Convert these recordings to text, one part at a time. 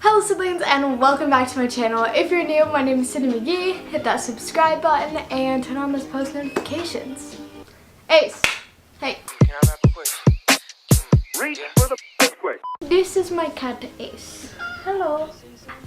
Hello siblings and welcome back to my channel. If you're new, my name is Sydney McGee. Hit that subscribe button and turn on those post notifications. Ace, hey. This is my cat Ace. Hello.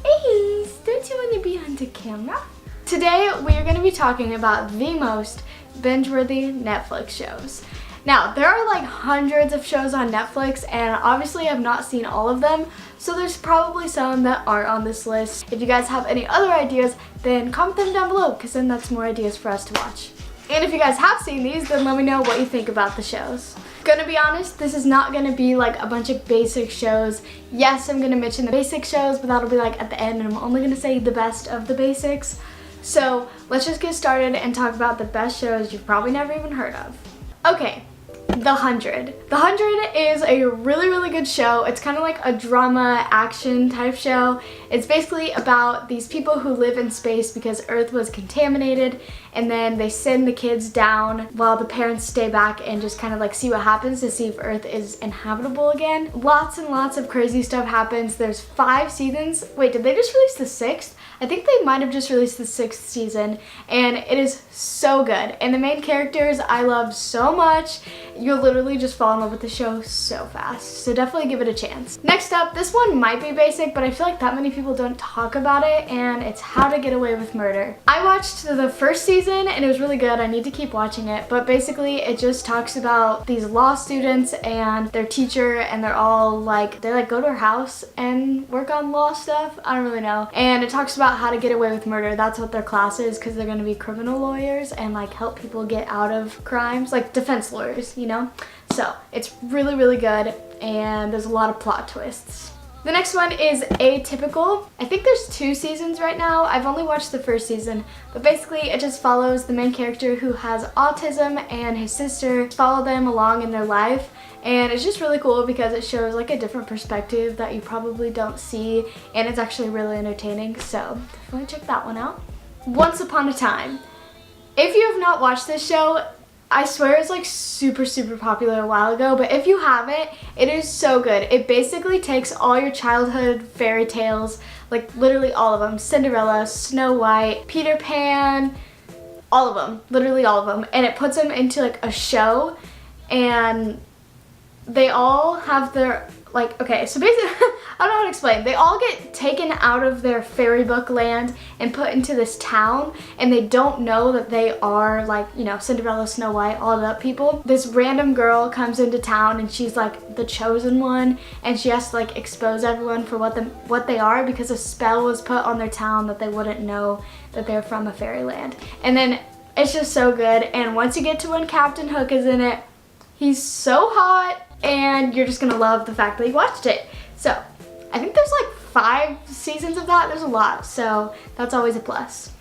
Ace, don't you want to be on the camera? Today we are going to be talking about the most binge-worthy Netflix shows. Now, there are like hundreds of shows on Netflix and obviously I've not seen all of them, so there's probably some that aren't on this list. If you guys have any other ideas, then comment them down below because then that's more ideas for us to watch. And if you guys have seen these, then let me know what you think about the shows. Gonna be honest, this is not gonna be like a bunch of basic shows. Yes, I'm gonna mention the basic shows, but that'll be like at the end and I'm only gonna say the best of the basics. So let's just get started and talk about the best shows you've probably never even heard of. Okay. The 100. The 100 is a really good show. It's kind of like a drama action type show. It's basically about these people who live in space because Earth was contaminated, and then they send the kids down while the parents stay back and just kind of like see what happens to see if Earth is inhabitable again. Lots and lots of crazy stuff happens. There's 5 seasons. Wait, did they just release the 6th? I think they might have just released the 6th season, and it is so good. And the main characters I love so much. You'll literally just fall in love with the show so fast. So definitely give it a chance. Next up, this one might be basic, but I feel like that many people don't talk about it, and it's How to Get Away with Murder. I watched the first season and it was really good. I need to keep watching it, but basically it just talks about these law students and their teacher, and they're all like, they like go to her house and work on law stuff. I don't really know. And it talks about how to get away with murder. That's what their class is, because they're going to be criminal lawyers and like help people get out of crimes, like defense lawyers, you know? So it's really good, and there's a lot of plot twists. The next one is Atypical. I think there's 2 seasons right now. I've only watched the first season, but basically it just follows the main character who has autism and his sister, follow them along in their life. And it's just really cool because it shows like a different perspective that you probably don't see, and it's actually really entertaining, so definitely check that one out. Once Upon a Time. If you have not watched this show, I swear it's like super popular a while ago, but if you haven't, it is so good. It basically takes all your childhood fairy tales, like literally all of them, Cinderella, Snow White, Peter Pan, all of them, literally all of them, and it puts them into like a show, and they all have their, like, okay, so basically, I don't know how to explain. They all get taken out of their fairy book land and put into this town, and they don't know that they are, like, you know, Cinderella, Snow White, all that people. This random girl comes into town, and she's, like, the chosen one, and she has to, like, expose everyone for what they are, because a spell was put on their town that they wouldn't know that they're from a fairyland. And then it's just so good, and once you get to when Captain Hook is in it, he's so hot, and you're just gonna love the fact that you watched it. So I think there's like 5 seasons of that. There's a lot, so that's always a plus.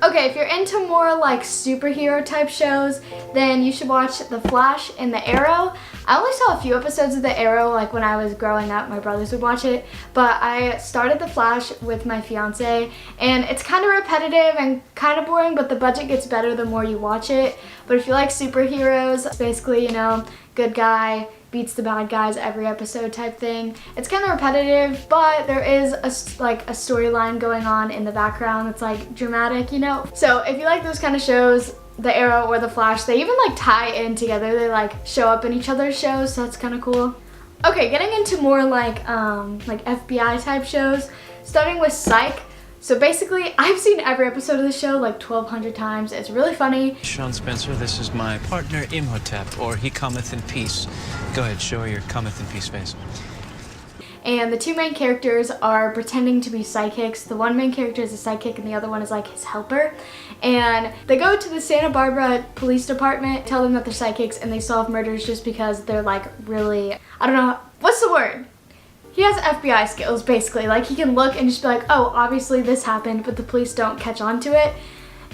Okay, if you're into more like superhero type shows, then you should watch The Flash and The Arrow. I only saw a few episodes of The Arrow, like when I was growing up, my brothers would watch it, but I started The Flash with my fiance, and it's kind of repetitive and kind of boring, but the budget gets better the more you watch it. But if you like superheroes, it's basically, you know, good guy beats the bad guys every episode type thing. It's kind of repetitive, but there is a storyline going on in the background that's like dramatic, you know? So if you like those kind of shows, The Arrow or The Flash, they even like tie in together. They like show up in each other's shows, so that's kind of cool. Okay, getting into more like FBI type shows, starting with Psych. So basically, I've seen every episode of the show like 1,200 times. It's really funny. Sean Spencer, this is my partner Imhotep, or he cometh in peace. Go ahead, show her your cometh in peace face. And the 2 main characters are pretending to be psychics. The one main character is a psychic and the other one is like his helper. And they go to the Santa Barbara Police Department, tell them that they're psychics, and they solve murders just because they're like really, I don't know, what's the word? He has FBI skills, basically. Like, he can look and just be like, oh, obviously this happened, but the police don't catch on to it.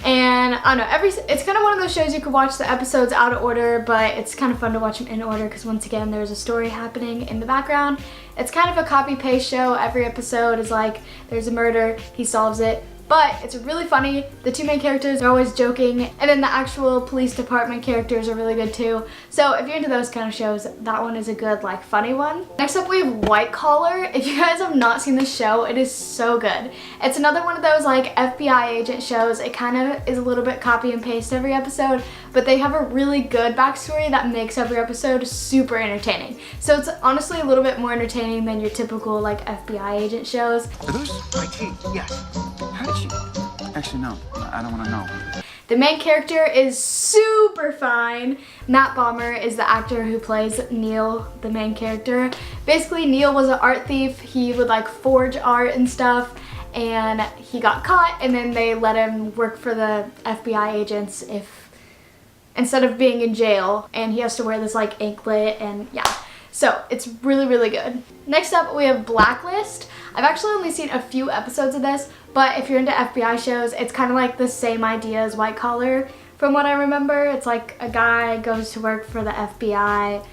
And I don't know, it's kind of one of those shows you could watch the episodes out of order, but it's kind of fun to watch them in order because once again, there's a story happening in the background. It's kind of a copy-paste show. Every episode is like, there's a murder, he solves it, but it's really funny. The two main characters are always joking, and then the actual police department characters are really good too. So if you're into those kind of shows, that one is a good, like, funny one. Next up, we have White Collar. If you guys have not seen this show, it is so good. It's another one of those, like, FBI agent shows. It kind of is a little bit copy and paste every episode, but they have a really good backstory that makes every episode super entertaining. So it's honestly a little bit more entertaining than your typical, like, FBI agent shows. Are those my teeth? Yes. How did you? Actually, no. I don't want to know. The main character is super fine. Matt Bomer is the actor who plays Neil, the main character. Basically, Neil was an art thief. He would, like, forge art and stuff, and he got caught, and then they let him work for the FBI agents instead of being in jail, and he has to wear this, like, anklet, and yeah. So it's really, really good. Next up, we have Blacklist. I've actually only seen a few episodes of this, but if you're into FBI shows, it's kind of like the same idea as White Collar from what I remember. It's like a guy goes to work for the FBI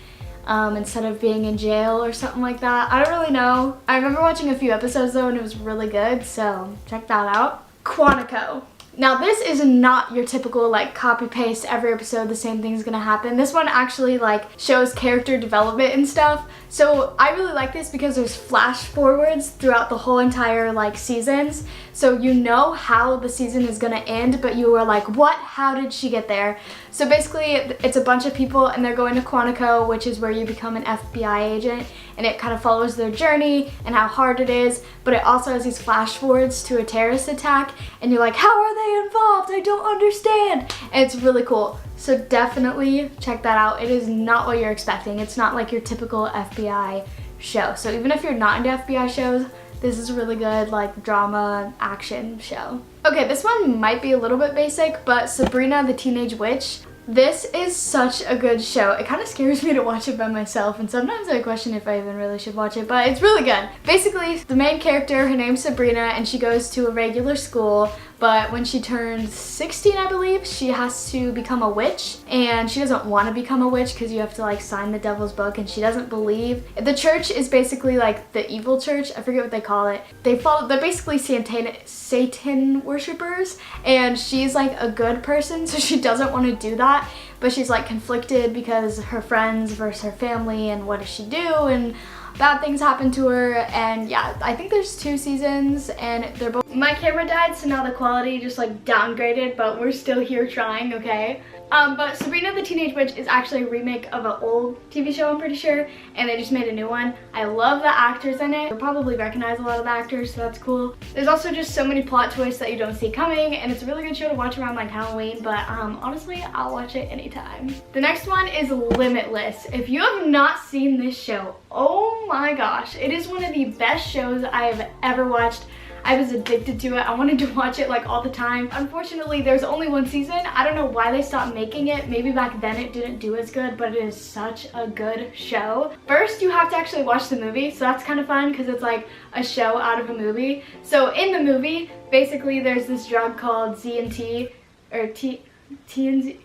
instead of being in jail or something like that. I don't really know. I remember watching a few episodes though, and it was really good, so check that out. Quantico. Now this is not your typical, like, copy paste every episode the same thing's gonna happen. This one actually, like, shows character development and stuff. So I really like this because there's flash forwards throughout the whole entire, like, seasons. So you know how the season is gonna end, but you were like, what? How did she get there? So basically it's a bunch of people and they're going to Quantico, which is where you become an FBI agent, and it kind of follows their journey and how hard it is, but it also has these flash forwards to a terrorist attack, and you're like, how are they involved? I don't understand. And it's really cool. So definitely check that out. It is not what you're expecting. It's not like your typical FBI show. So even if you're not into FBI shows, this is a really good, like, drama action show. Okay, this one might be a little bit basic, but Sabrina the Teenage Witch. This is such a good show. It kind of scares me to watch it by myself, and sometimes I question if I even really should watch it, but it's really good. Basically, the main character, her name's Sabrina, and she goes to a regular school, but when she turns 16, I believe, she has to become a witch, and she doesn't want to become a witch because you have to, like, sign the devil's book, and she doesn't believe. The church is basically like the evil church. I forget what they call it. They're basically Satan worshippers, and she's, like, a good person, so she doesn't want to do that, but she's, like, conflicted because her friends versus her family, and what does she do, and bad things happen to her. And yeah, I think there's 2 seasons, and they're both— my camera died, so now the quality just, like, downgraded, but we're still here trying, okay? But Sabrina the Teenage Witch is actually a remake of an old TV show, I'm pretty sure, and they just made a new one. I love the actors in it. You'll probably recognize a lot of the actors, so that's cool. There's also just so many plot twists that you don't see coming, and it's a really good show to watch around, like, Halloween, but honestly, I'll watch it anytime. The next one is Limitless. If you have not seen this show, oh my gosh, it is one of the best shows I have ever watched. I was addicted to it. I wanted to watch it, like, all the time. Unfortunately, there's only 1 season. I don't know why they stopped making it. Maybe back then it didn't do as good, but it is such a good show. First, you have to actually watch the movie, so that's kind of fun because it's like a show out of a movie. So in the movie, basically there's this drug called Z&T, or TNZ,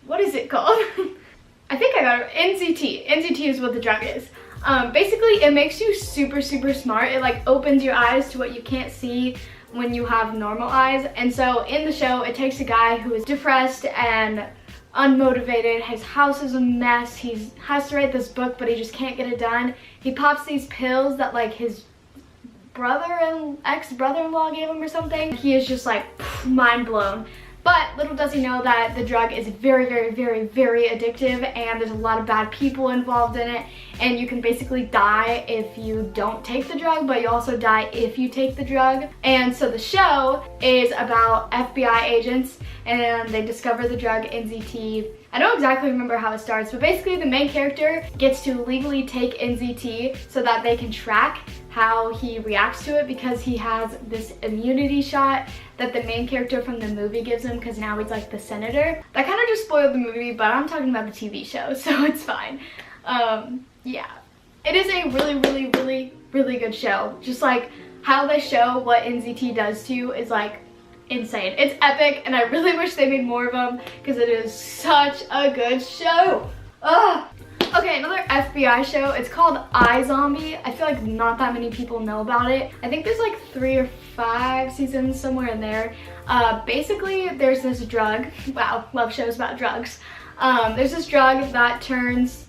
what is it called? I think I got it. NZT. NZT is what the drug is. Basically, it makes you super, super smart. It, like, opens your eyes to what you can't see when you have normal eyes. And so in the show, it takes a guy who is depressed and unmotivated. His house is a mess. He has to write this book, but he just can't get it done. He pops these pills that, like, his brother and ex-brother-in-law gave him or something. He is just, like, mind blown. But little does he know that the drug is very, very, very, very addictive, and there's a lot of bad people involved in it, and you can basically die if you don't take the drug, but you also die if you take the drug. And so the show is about FBI agents, and they discover the drug NZT. I don't exactly remember how it starts, but basically the main character gets to legally take NZT so that they can track how he reacts to it, because he has this immunity shot that the main character from the movie gives him, because now he's like the senator. That kind of just spoiled the movie, but I'm talking about the TV show, so it's fine. Yeah. It is a really, really, really, really good show. Just like how they show what NZT does to you is like insane. It's epic, and I really wish they made more of them because it is such a good show. Ugh. Okay, another FBI show. It's called iZombie. I feel like not that many people know about it. I think there's like 3 or 5 seasons somewhere in there. Basically, there's this drug. Wow, love shows about drugs. There's this drug that turns...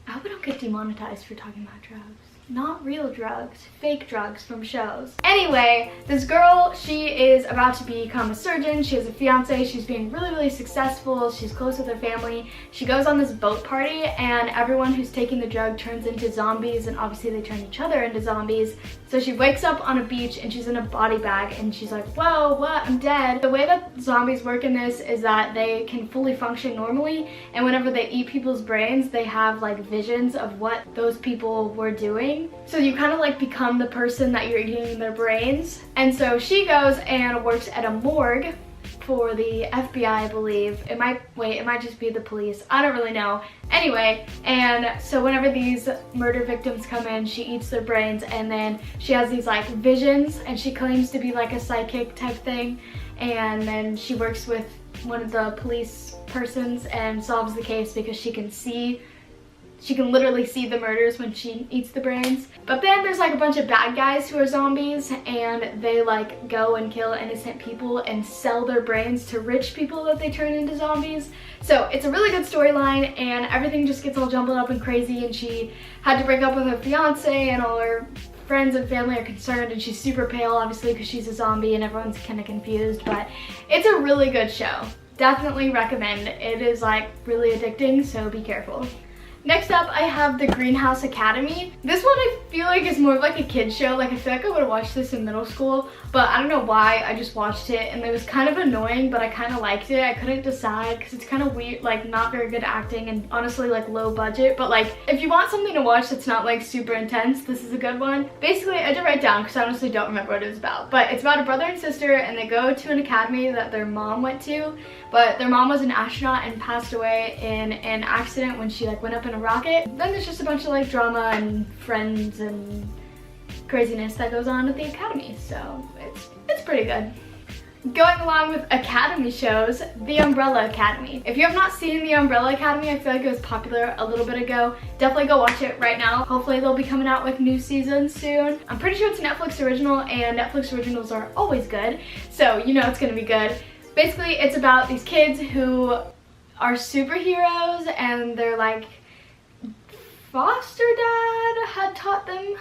I hope I don't get demonetized for talking about drugs. Not real drugs, fake drugs from shows. Anyway, this girl, she is about to become a surgeon. She has a fiance. She's being really, really successful. She's close with her family. She goes on this boat party and everyone who's taking the drug turns into zombies, and obviously they turn each other into zombies. So she wakes up on a beach and she's in a body bag and she's like, whoa, what? I'm dead. The way that zombies work in this is that they can fully function normally, and whenever they eat people's brains, they have like visions of what those people were doing. So you kind of like become the person that you're eating their brains. And so she goes and works at a morgue for the FBI, I believe. It might just be the police. I don't really know. Anyway, and so whenever these murder victims come in, she eats their brains, and then she has these like visions, and she claims to be like a psychic type thing. And then she works with one of the police persons and solves the case because she can literally see the murders when she eats the brains. But then there's like a bunch of bad guys who are zombies, and they like go and kill innocent people and sell their brains to rich people that they turn into zombies. So it's a really good storyline, and everything just gets all jumbled up and crazy, and she had to break up with her fiance, and all her friends and family are concerned, and she's super pale obviously because she's a zombie and everyone's kind of confused. But it's a really good show. Definitely recommend. It is like really addicting, so be careful. Next up, I have The Greenhouse Academy. This one I feel like is more of like a kid's show. Like I feel like I would have watched this in middle school, but I don't know why, I just watched it and it was kind of annoying, but I kind of liked it. I couldn't decide because it's kind of weird, like not very good acting and honestly like low budget. But like if you want something to watch that's not like super intense, this is a good one. Basically, I did write down because I honestly don't remember what it was about, but it's about a brother and sister and they go to an academy that their mom went to, but their mom was an astronaut and passed away in an accident when she like went up in a rocket. Then there's just a bunch of like drama and friends and craziness that goes on at the academy, so it's pretty good. Going along with academy shows, The Umbrella Academy. If you have not seen The Umbrella Academy, I feel like it was popular a little bit ago. Definitely go watch it right now. Hopefully they'll be coming out with new seasons soon. I'm pretty sure it's a Netflix original, and Netflix originals are always good, so you know it's gonna be good. Basically, it's about these kids who are superheroes, and they're like foster dad had taught them.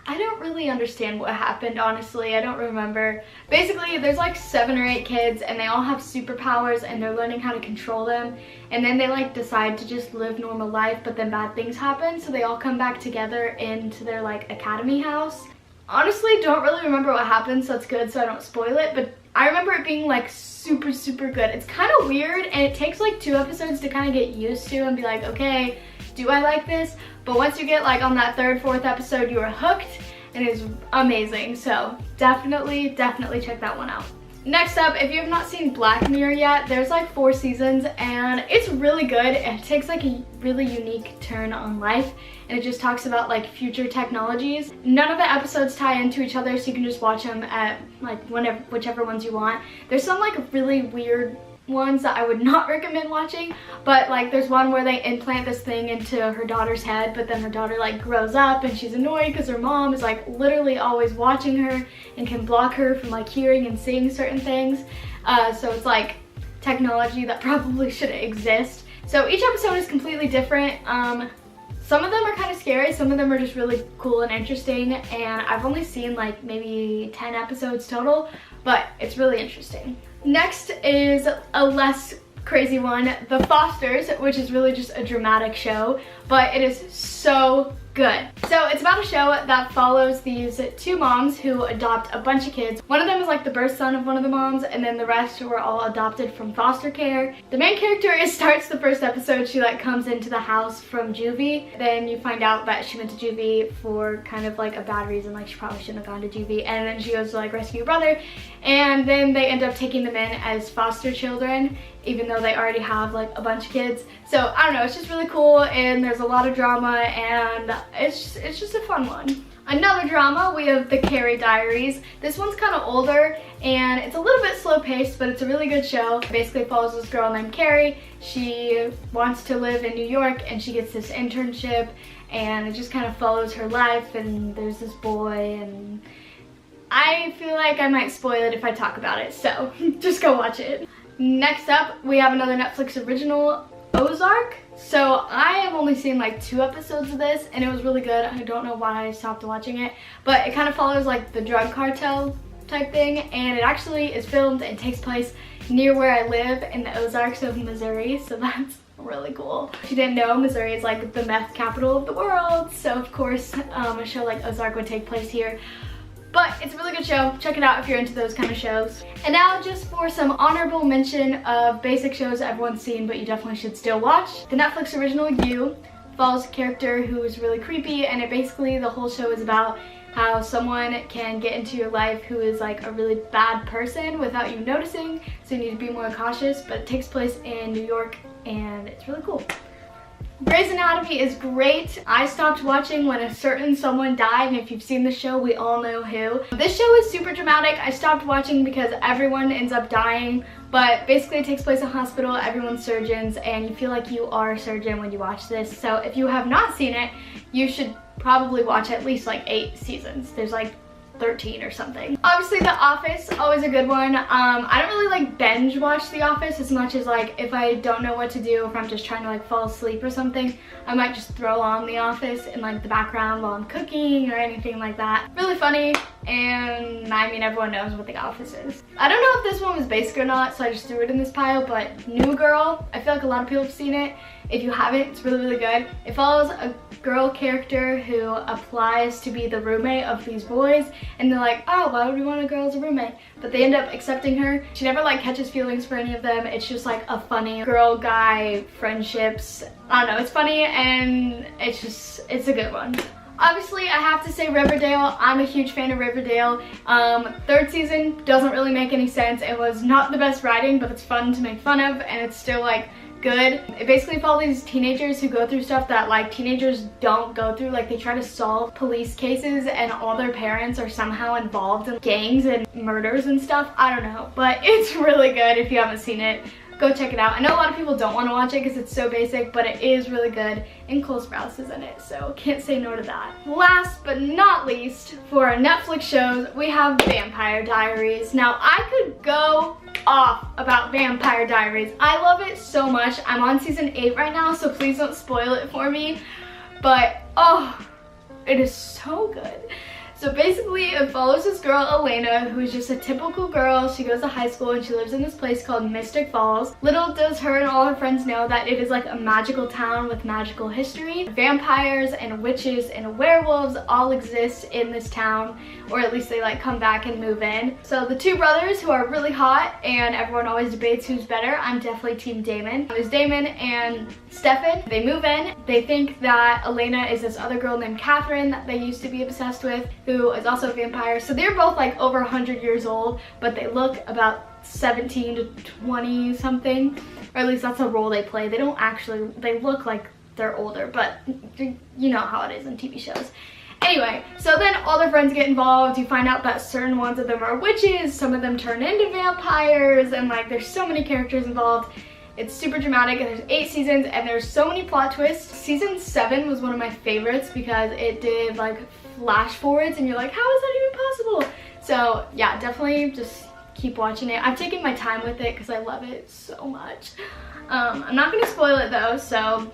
I don't really understand what happened, honestly. I don't remember. Basically, there's like 7 or 8 kids and they all have superpowers and they're learning how to control them. And then they like decide to just live normal life, but then bad things happen. So they all come back together into their like academy house. Honestly, don't really remember what happened, so it's good so I don't spoil it. But I remember it being like super, super good. It's kind of weird and it takes like 2 episodes to kind of get used to and be like, okay, do I like this? But once you get like on that 3rd, 4th episode, you are hooked and it's amazing. So definitely check that one out. Next up, if you have not seen Black Mirror yet, there's like 4 seasons and it's really good. It takes like a really unique turn on life and it just talks about like future technologies. None of the episodes tie into each other, so you can just watch them at like whichever ones you want. There's some like really weird ones that I would not recommend watching, but like there's one where they implant this thing into her daughter's head, but then her daughter like grows up and she's annoyed because her mom is like literally always watching her and can block her from like hearing and seeing certain things. So it's like technology that probably shouldn't exist. So each episode is completely different. Some of them are kind of scary, some of them are just really cool and interesting, and I've only seen like maybe 10 episodes total, but it's really interesting. Next is a less crazy one, The Fosters, which is really just a dramatic show, but it is so good. So it's about a show that follows these 2 moms who adopt a bunch of kids. One of them is like the birth son of one of the moms, and then the rest were all adopted from foster care. The main character starts the 1st episode, she like comes into the house from juvie. Then you find out that she went to juvie for kind of like a bad reason, like she probably shouldn't have gone to juvie, and then she goes to like rescue her brother, and then they end up taking them in as foster children, even though they already have like a bunch of kids. So I don't know, it's just really cool and there's a lot of drama and it's just a fun one. Another drama, we have The Carrie Diaries. This one's kind of older and it's a little bit slow paced, but it's a really good show. It basically follows this girl named Carrie. She wants to live in New York and she gets this internship and it just kind of follows her life, and there's this boy, and I feel like I might spoil it if I talk about it, so just go watch it. Next up, we have another Netflix original, Ozark. So I have only seen like 2 episodes of this and it was really good. I don't know why I stopped watching it, but it kind of follows like the drug cartel type thing, and it actually is filmed and takes place near where I live in the Ozarks of Missouri, so that's really cool. If you didn't know, Missouri is like the meth capital of the world, so of course a show like Ozark would take place here. But it's a really good show. Check it out if you're into those kind of shows. And now just for some honorable mention of basic shows everyone's seen but you definitely should still watch. The Netflix original You follows a character who is really creepy, and it basically, the whole show is about how someone can get into your life who is like a really bad person without you noticing, so you need to be more cautious, but it takes place in New York and it's really cool. Grey's Anatomy is great. I stopped watching when a certain someone died, and if you've seen the show, we all know who. This show is super dramatic. I stopped watching because everyone ends up dying, but basically it takes place in a hospital, everyone's surgeons, and you feel like you are a surgeon when you watch this. So if you have not seen it, you should probably watch at least like 8 seasons. There's like 13 or something. Obviously The Office, always a good one. I don't really like binge watch The Office as much as like if I don't know what to do, if I'm just trying to like fall asleep or something, I might just throw on The Office in like the background while I'm cooking or anything like that. Really funny, and I mean everyone knows what The Office is. I don't know if this one was basic or not, so I just threw it in this pile, but New Girl, I feel like a lot of people have seen it. If you haven't, it's really, really good. It follows a girl character who applies to be the roommate of these boys, and they're like, oh, why would we want a girl as a roommate? But they end up accepting her. She never like catches feelings for any of them. It's just like a funny girl-guy friendships. I don't know, it's funny and it's a good one. Obviously, I have to say Riverdale. I'm a huge fan of Riverdale. 3rd season doesn't really make any sense. It was not the best writing, but it's fun to make fun of, and it's still like good. It basically follows these teenagers who go through stuff that like teenagers don't go through. Like they try to solve police cases and all their parents are somehow involved in gangs and murders and stuff. I don't know, but it's really good. If you haven't seen it, go check it out. I know a lot of people don't want to watch it because it's so basic, but it is really good, and Cole Sprouse is in it, so can't say no to that. Last but not least, for our Netflix shows, we have Vampire Diaries. Now, I could go off about Vampire Diaries. I love it so much. I'm on season 8 right now, so please don't spoil it for me, but oh, it is so good. So basically it follows this girl, Elena, who's just a typical girl. She goes to high school and she lives in this place called Mystic Falls. Little does her and all her friends know that it is like a magical town with magical history. Vampires and witches and werewolves all exist in this town, or at least they like come back and move in. So the 2 brothers who are really hot and everyone always debates who's better, I'm definitely team Damon. There's Damon and Stefan. They move in. They think that Elena is this other girl named Catherine that they used to be obsessed with, who is also a vampire. So they're both like over 100 years old, but they look about 17 to 20 something, or at least that's the role they play. They don't actually, they look like they're older, but you know how it is in TV shows. Anyway, so then all their friends get involved. You find out that certain ones of them are witches, some of them turn into vampires, and like there's so many characters involved. It's super dramatic, and there's 8 seasons, and there's so many plot twists. Season 7 was one of my favorites because it did like flash forwards, and you're like, how is that even possible? So yeah, definitely just keep watching it. I've taken my time with it because I love it so much. I'm not going to spoil it though, so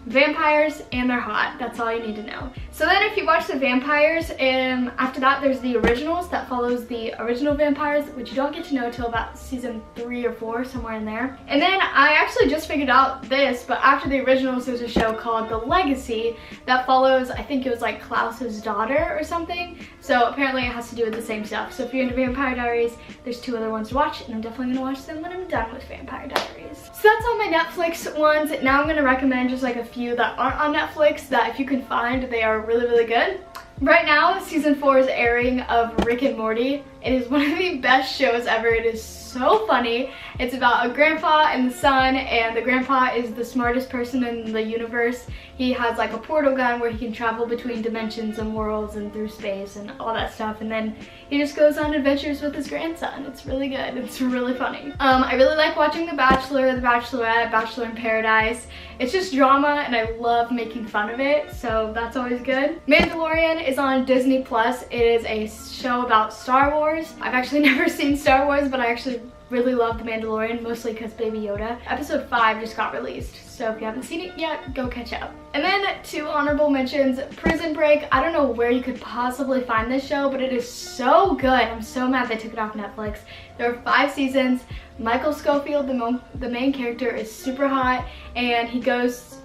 vampires and they're hot. That's all you need to know. So then if you watch the vampires, after that there's the originals that follows the original vampires, which you don't get to know till about season 3 or 4, somewhere in there. And then I actually just figured out this, but after the originals there's a show called The Legacy that follows, I think it was like Klaus's daughter or something. So apparently it has to do with the same stuff. So if you're into Vampire Diaries, there's 2 other ones to watch, and I'm definitely gonna watch them when I'm done with Vampire Diaries. So that's all my Netflix ones. Now I'm gonna recommend just like a few that aren't on Netflix that if you can find, they are really, really good. Right now, season 4 is airing of Rick and Morty. It is one of the best shows ever. It is so funny. It's about a grandpa and the son, and the grandpa is the smartest person in the universe. He has like a portal gun where he can travel between dimensions and worlds and through space and all that stuff, and then he just goes on adventures with his grandson. It's really good. It's really funny. I really like watching The Bachelor, The Bachelorette, Bachelor in Paradise. It's just drama and I love making fun of it, so that's always good. Mandalorian is on Disney Plus. It is a show about Star Wars. I've actually never seen Star Wars, but I actually really love The Mandalorian, mostly because Baby Yoda. Episode 5 just got released, so if you haven't seen it yet, go catch up. And then 2 honorable mentions, Prison Break. I don't know where you could possibly find this show, but it is so good. I'm so mad they took it off Netflix. There are 5 seasons. Michael Scofield, the main character, is super hot, and he gets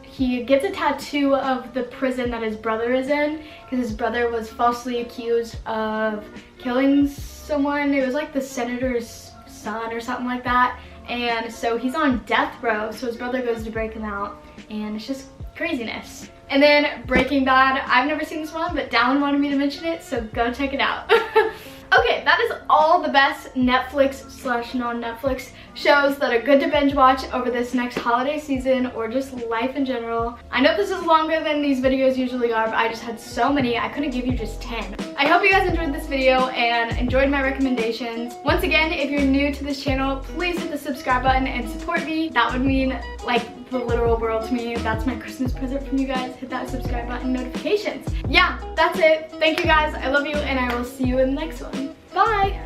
a tattoo of the prison that his brother is in, because his brother was falsely accused of killing someone. It was like the senator's son or something like that, and so he's on death row, so his brother goes to break him out, and it's just craziness. And then Breaking Bad. I've never seen this one, but Dallin wanted me to mention it, so go check it out. Okay, that is all the best Netflix/non-Netflix shows that are good to binge watch over this next holiday season or just life in general. I know this is longer than these videos usually are, but I just had so many, I couldn't give you just 10. I hope you guys enjoyed this video and enjoyed my recommendations. Once again, if you're new to this channel, please hit the subscribe button and support me. That would mean like the literal world to me. That's my Christmas present from you guys. Hit that subscribe button, notifications. Yeah, that's it. Thank you guys. I love you, and I will see you in the next one. Bye!